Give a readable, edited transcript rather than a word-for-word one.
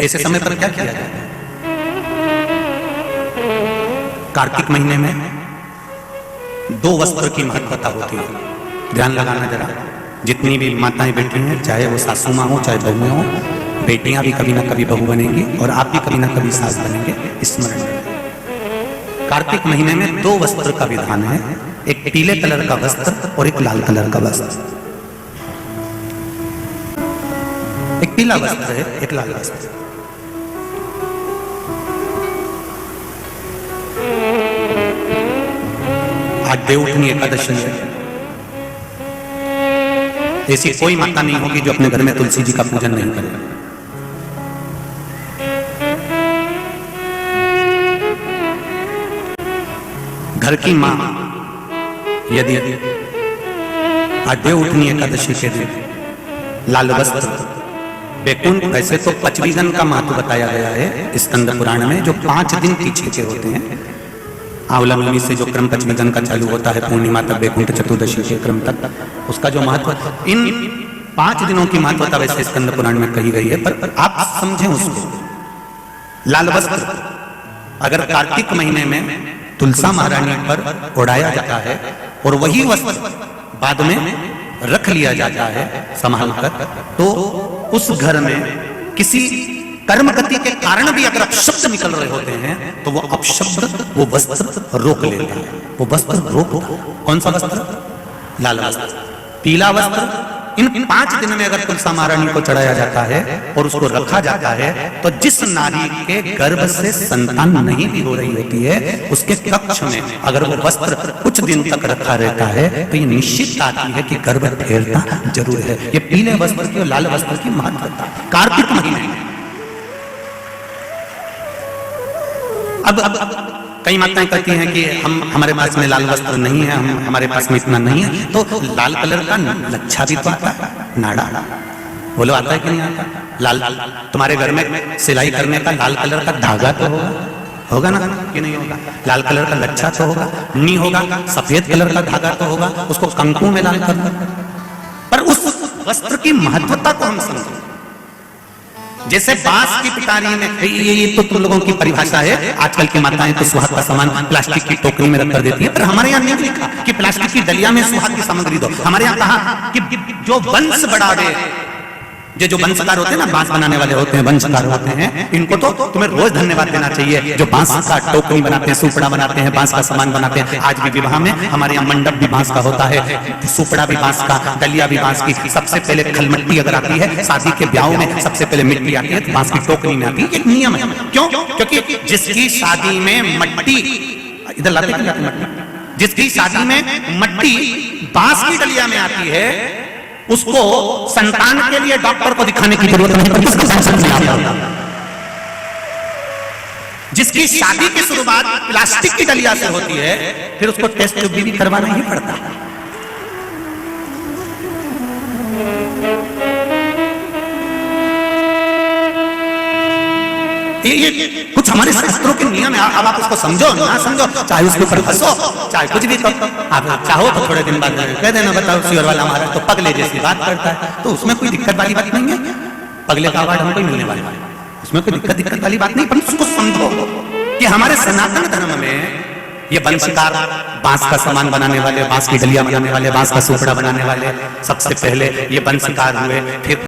ऐसे समय पर क्या किया जाए? कार्तिक महीने में 2 वस्त्र की महत्वता होती है। ध्यान लगाना जरा, जितनी भी माताएं बैठी हैं, चाहे वो सासू माँ हो चाहे बहुएं हो, बेटियां भी कभी ना कभी बहू बनेंगी और आप भी कभी ना कभी सास बनेंगे, स्मरण रखें। कार्तिक महीने में 2 वस्त्र का विधान है, एक पीले कलर का वस्त्र और एक लाल कलर का वस्त्र। एक पीला वस्त्र है, एक लाल वस्त्र। आज देवउठनी एकादशी है। ऐसी कोई माता नहीं होगी जो अपने घर में तुलसी जी का पूजन नहीं करे। घर की मां यदि आज देवउठनी एकादशी के दिन लाल वस्त्र, बैकुंठ, वैसे तो 25 दिन का महत्व बताया गया है स्कंद पुराण में, जो 5 दिन पीछे के होते हैं। आंवला नवमी से जो क्रम 25 दिन का चालू होता है, पूर्णिमा तक, बैकुंठ चतुर्दशी के क्रम तक, उसका जो महत्व, इन 5 दिनों की महत्वता वैसे स्कंद पुराण में कही गई है, पर आप समझें उसको। लाल वस्त्र अगर कार्तिक महीने में तुलसा महारानी पर ओढ़ाया जाता है और वही वस्त्र बाद में रख लिया जाता है संभाल कर, तो उस घर में किसी कर्म गति के कारण भी अगर अपशब्द निकल रहे होते हैं तो वो अपशब्द वो वस्त्र रोक लेता है। वो वस्त्र रोक, कौन सा वस्त्र? लाल वस्त्र, पीला वस्त्र। इन 5 दिन में अगर तुलसा महारानी को चढ़ाया जाता है और उसको रखा जाता है, तो जिस नारी के गर्भ से संतान नहीं भी हो रही होती है, उसके कक्ष में अगर वो वस्त्र कुछ दिन तक रखा रहता है तो ये निश्चित आती है कि गर्भ ठहरता जरूर है। ये पीले वस्त्र की और लाल वस्त्र की महत्वता कार्तिक महीने में। अब कई माताएं कहती हैं कि हमारे पास में लाल वस्त्र नहीं है, हमारे पास में इतना नहीं है, तो लाल कलर का लच्छा भी तो आता है, नाड़ा। बोलो आता है कि नहीं आता? लाल, तुम्हारे घर में सिलाई करने का लाल कलर का धागा तो होगा ना कि नहीं होगा? लाल कलर का लच्छा तो होगा, नहीं होगा सफेद कलर का धागा तो होगा, उसको कंकु में डाल कर। पर उस वस्त्र की महत्वता को हम समझें। जैसे बांस की पिटारी में, ये तो तुम लोगों की परिभाषा है, आजकल की माताएं तो सुहाग का सामान प्लास्टिक की टोकरी में रख कर देती है, पर हमारे यहाँ नहीं लिखा कि प्लास्टिक की डलिया में सुहाग की सामग्री दो। हमारे यहाँ कहा कि जो वंश बढ़ावे, जो वंशकार होते हैं ना, बांस बनाने वाले होते हैं, वंशकार होते हैं, इनको तो तुम्हें रोज धन्यवाद देना चाहिए, जो बांस का टोकरी बनाते हैं, सुपड़ा बनाते हैं, बांस का सामान बनाते हैं। आज भी विवाह में हमारे यहाँ मंडप भी बांस का होता है, सुपड़ा भी बांस का, डलिया भी बांस की। सबसे पहले खलमट्टी अगर आती है शादी के ब्याह में, सबसे पहले मिट्टी आती है, तो बांस की टोकरी में आती है। एक नियम है। क्यों? क्योंकि जिसकी शादी में मट्टी, इधर लाते हैं मट्टी, जिसकी शादी में मट्टी बांस की डलिया में आती है, उसको संतान के लिए डॉक्टर को दिखाने की जरूरत नहीं पड़ती। जिसकी शादी की शुरुआत प्लास्टिक की डलिया से होती है, फिर उसको टेस्ट भी करवाना ही पड़ता है। ये कुछ हमारे शास्त्रों के नियम है। अब आप उसको समझो ना समझो, चाहे उसके ऊपर हंसो, चाहे कुछ भी करो, आप चाहो तो थोड़े दिन बाद कह देना, बताओ सियोर वाला हमारा तो पगले जैसी बात करता है, तो उसमें कोई दिक्कत वाली बात नहीं है। पगले का अवार्ड हमको ही मिलने वाला है, उसमें कोई दिक्कत वाली बात नहीं। पर उसको समझो कि हमारे सनातन धर्म में ये वंशकार, बांस का सामान बनाने वाले, बांस की डलिया बनाने वाले, बांस का सुपड़ा बनाने वाले सबसे पहले ये वंशकार हुए, फिर